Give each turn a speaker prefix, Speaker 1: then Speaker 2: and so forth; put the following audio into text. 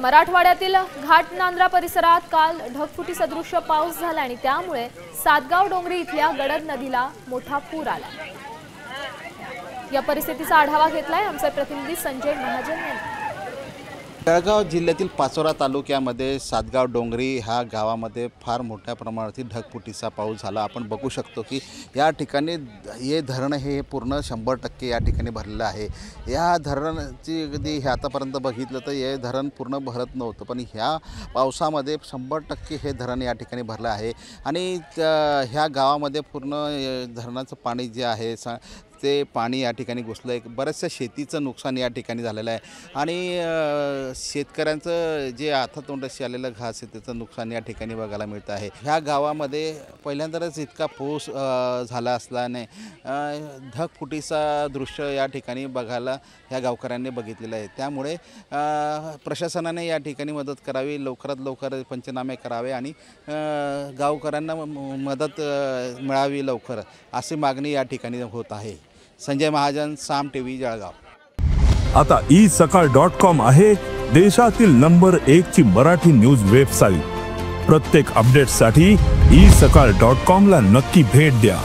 Speaker 1: मराठवाड्यातील घाटनांद्रा परिसरात काल ढगफुटी सदृश्य पाऊस झाला आणि त्यामुळे सातगाव डोंगरी इथल्या गडद नदीला मोठा पूर आला। या परिस्थितीचा आढावा घेतलाय आमचे प्रतिनिधी संजय महाजन यांनी।
Speaker 2: जळगाव जिल्ह्यातील पाचोरा तालुक्यामध्ये सातगाव डोंगरी ह्या गावामध्ये फार मोठ्या प्रमाणात ढगफुटीचा पाऊस झाला। आपण बघू शकतो की या ठिकाणी हे धरण हे पूर्ण 100% या ठिकाणी भरलेलं आहे। या धरणाची अगदी हे आतापर्यंत बघितलं तर हे धरण पूर्ण भरत नव्हतं, पण ह्या पावसामध्ये 100% हे धरण या ठिकाणी भरलं आहे आणि ह्या गावामध्ये पूर्ण धरणाचं पाणी जे आहे ते पाणी या ठिकाणी घुसलं आहे। बऱ्याचशा शेतीचं नुकसान या ठिकाणी झालेलं आहे आणि शेतकऱ्यांचं जे हातातोंडाशी आलेलं घास आहे त्याचं नुकसान या ठिकाणी बघायला मिळतं आहे। ह्या गावामध्ये पहिल्यांदाच इतका पाऊस झाला असल्याने ढगफुटीचा दृश्य या ठिकाणी बघायला ह्या गावकऱ्यांनी बघितलेलं आहे। त्यामुळे प्रशासनाने या ठिकाणी मदत करावी, लवकरात लवकर पंचनामे करावे आणि गावकऱ्यांना मदत मिळावी लवकर, अशी मागणी या ठिकाणी होत आहे। संजय महाजन, साम टीव्ही, जळगाव।
Speaker 3: आता isakal.com आहे देशातील नंबर 1 ची मराठी न्यूज वेबसाईट। प्रत्येक अपडेटसाठी isakal.com ला नक्की भेट द्या।